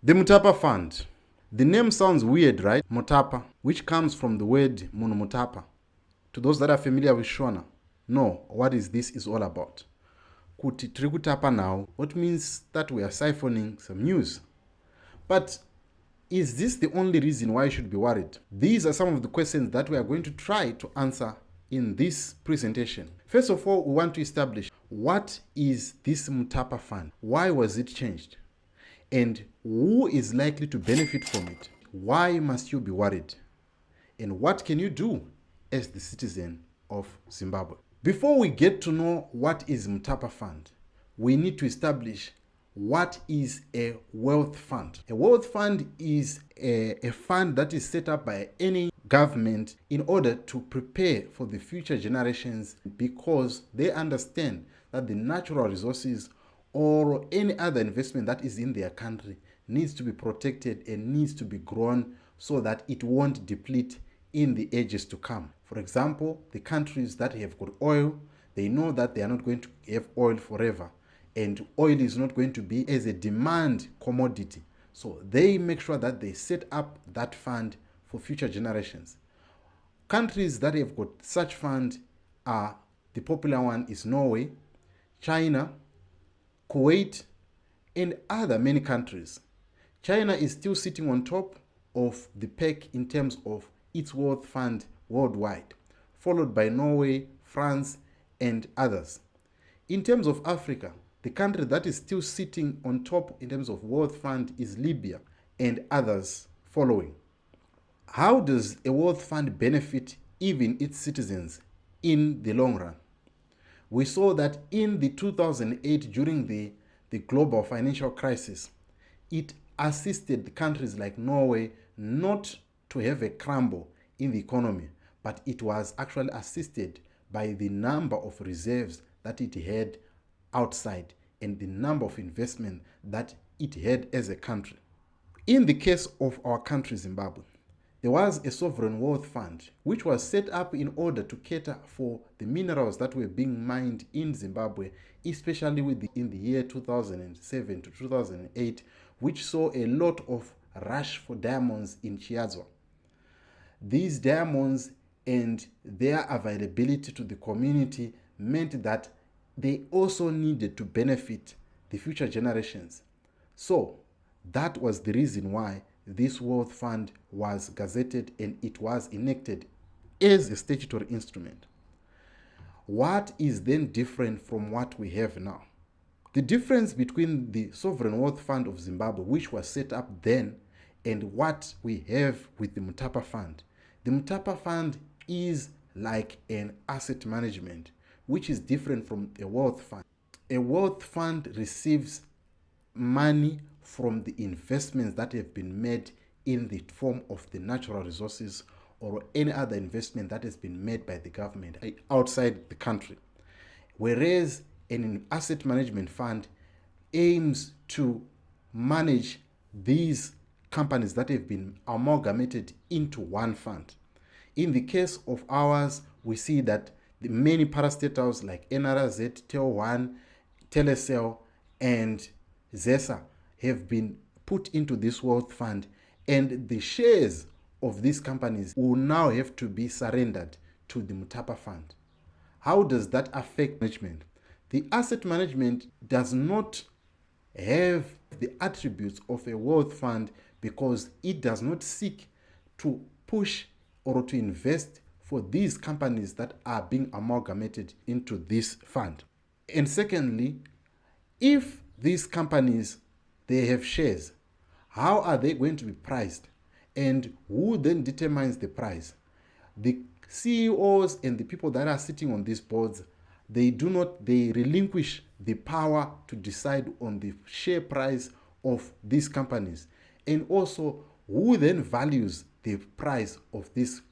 The Mutapa Fund. The name sounds weird, right? Mutapa, which comes from the word Mutapa. To those that are familiar with Shona, know what this is all about. Kuti Trikutapa now, what means that we are siphoning some news. But is this the only reason why you should be worried? These are some of the questions that we are going to try to answer in this presentation. First of all, we want to establish what is this Mutapa Fund? Why was it changed? And who is likely to benefit from it? Why must you be worried? And what can you do as the citizen of Zimbabwe? Before we get to know what is Mutapa Fund, we need to establish what is a wealth fund. A wealth fund is a fund that is set up by any government in order to prepare for the future generations, because they understand that the natural resources or any other investment that is in their country needs to be protected and needs to be grown so that it won't deplete in the ages to come. For example, the countries that have got oil, they know that they are not going to have oil forever, and oil is not going to be as a demand commodity. So they make sure that they set up that fund for future generations. Countries that have got such fund are, the popular one is Norway, China, Kuwait, and other many countries. China is still sitting on top of the pack in terms of its wealth fund worldwide, followed by Norway, France, and others. In terms of Africa, the country that is still sitting on top in terms of wealth fund is Libya, and others following. How does a wealth fund benefit even its citizens in the long run? We saw that in the 2008, during the global financial crisis, it assisted countries like Norway not to have a crumble in the economy, but it was actually assisted by the number of reserves that it had outside and the number of investment that it had as a country. In the case of our country, Zimbabwe, there was a sovereign wealth fund which was set up in order to cater for the minerals that were being mined in Zimbabwe, especially in the year 2007 to 2008, which saw a lot of rush for diamonds in Chiadzwa. These diamonds and their availability to the community meant that they also needed to benefit the future generations. So that was the reason why this wealth fund was gazetted and it was enacted as a statutory instrument. What is then different from what we have now? The difference between the Sovereign Wealth Fund of Zimbabwe, which was set up then, and what we have with the Mutapa Fund. The Mutapa Fund is like an asset management, which is different from a wealth fund. A wealth fund receives money from the investments that have been made in the form of the natural resources or any other investment that has been made by the government outside the country. Whereas an asset management fund aims to manage these companies that have been amalgamated into one fund. In the case of ours, we see that the many parastatals like NRZ, Tel1, Telecel, and ZESA have been put into this wealth fund, and the shares of these companies will now have to be surrendered to the Mutapa Fund. How does that affect management? The asset management does not have the attributes of a wealth fund because it does not seek to push or to invest for these companies that are being amalgamated into this fund. And secondly, if these companies, they have shares, how are they going to be priced? And who then determines the price? The CEOs and the people that are sitting on these boards, they relinquish the power to decide on the share price of these companies. And also, who then values the price of these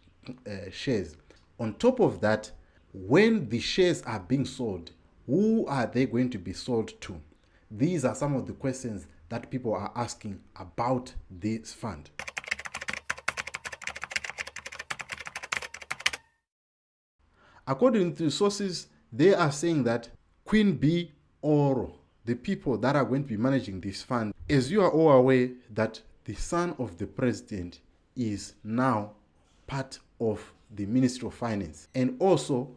shares? On top of that, when the shares are being sold, who are they going to be sold to? These are some of the questions that people are asking about this fund. According to sources, they are saying that Queen Bee or the people that are going to be managing this fund. As you are all aware that the son of the president is now part of the Ministry of Finance. And also,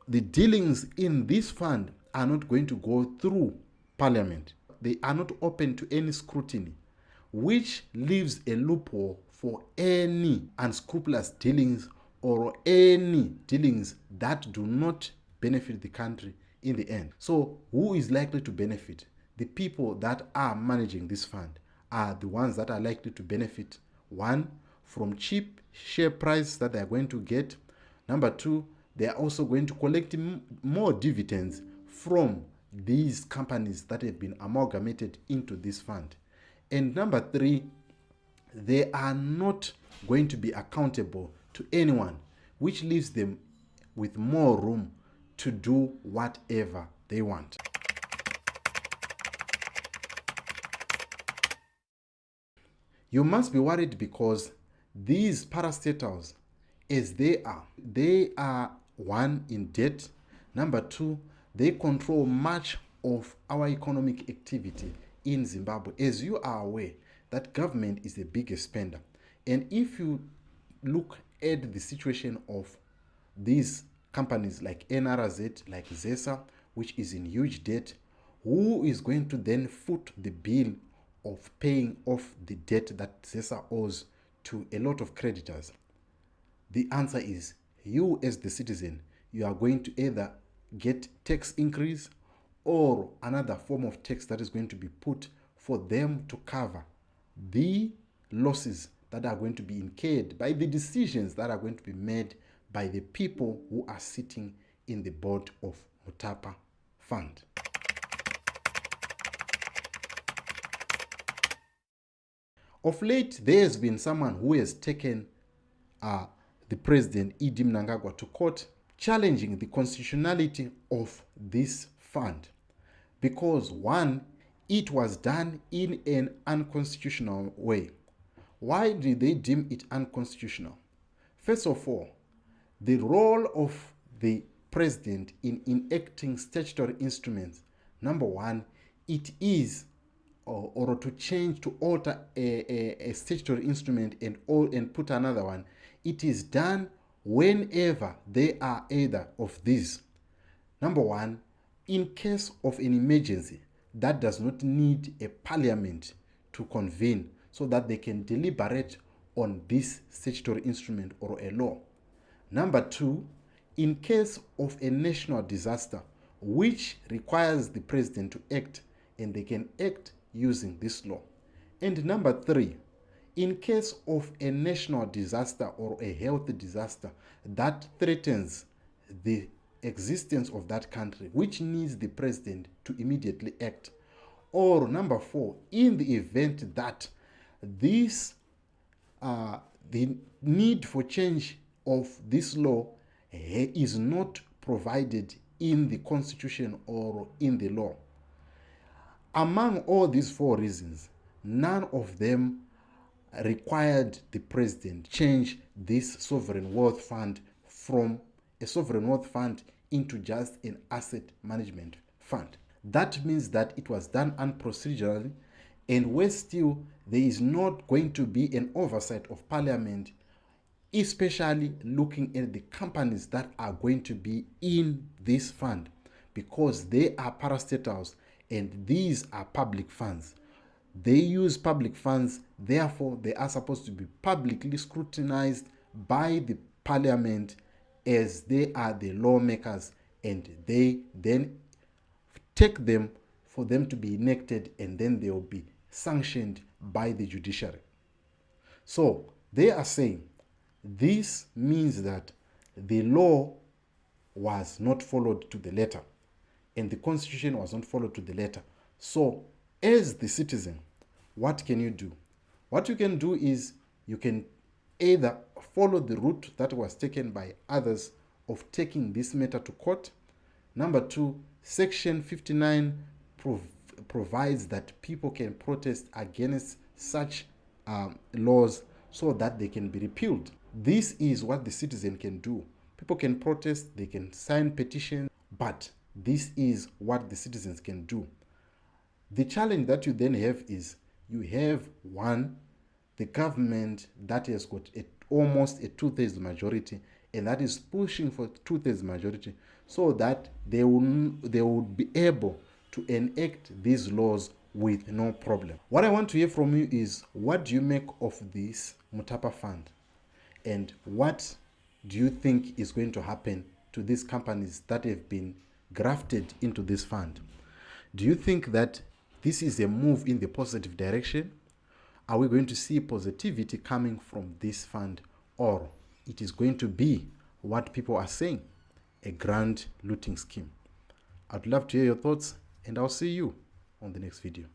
the dealings in this fund are not going to go through Parliament. They are not open to any scrutiny, which leaves a loophole for any unscrupulous dealings or any dealings that do not benefit the country in the end. So who is likely to benefit? The people that are managing this fund are the ones that are likely to benefit. One, from cheap share price that they are going to get. Number two, they are also going to collect more dividends from these companies that have been amalgamated into this fund. And number three, they are not going to be accountable to anyone, which leaves them with more room to do whatever they want. You must be worried because these parastatals, as they are one, in debt. Number two, they control much of our economic activity in Zimbabwe. As you are aware, that government is the biggest spender. And if you look at the situation of these companies like NRZ, like ZESA, which is in huge debt, who is going to then foot the bill of paying off the debt that ZESA owes to a lot of creditors? The answer is you, as the citizen. You are going to either get tax increase or another form of tax that is going to be put for them to cover the losses that are going to be incurred by the decisions that are going to be made by the people who are sitting in the board of Mutapa Fund. Of late, there has been someone who has taken the president, Mnangagwa, to court, challenging the constitutionality of this fund. Because one, it was done in an unconstitutional way. Why did they deem it unconstitutional? First of all, the role of the president in enacting statutory instruments, number one, it is or to change, to alter a statutory instrument and put another one, it is done whenever there are either of these. Number one, in case of an emergency that does not need a parliament to convene so that they can deliberate on this statutory instrument or a law. Number two, in case of a national disaster which requires the president to act, and they can act using this law. And number three, in case of a national disaster or a health disaster that threatens the existence of that country, which needs the president to immediately act. Or number four, in the event that this the need for change of this law is not provided in the constitution or in the law. Among all these four reasons, none of them required the president change this sovereign wealth fund from a sovereign wealth fund into just an asset management fund. That means that it was done unprocedurally, and where still there is not going to be an oversight of parliament, especially looking at the companies that are going to be in this fund, because they are parastatals and these are public funds. They use public funds, therefore they are supposed to be publicly scrutinized by the parliament, as they are the lawmakers, and they then take them for them to be enacted, and then they will be sanctioned by the judiciary. So they are saying this means that the law was not followed to the letter, and the constitution was not followed to the letter. So as the citizen, what can you do? What you can do is you can either follow the route that was taken by others of taking this matter to court. Number two, Section 59 provides that people can protest against such laws so that they can be repealed. This is what the citizen can do. People can protest, they can sign petitions, but this is what the citizens can do. The challenge that you then have is you have one, the government that has got almost a 2/3 majority, and that is pushing for 2/3 majority so that they will be able to enact these laws with no problem. What I want to hear from you is, what do you make of this Mutapa fund? And what do you think is going to happen to these companies that have been grafted into this fund? Do you think that this is a move in the positive direction? Are we going to see positivity coming from this fund, or it is going to be what people are saying, a grand looting scheme? I'd love to hear your thoughts, and I'll see you on the next video.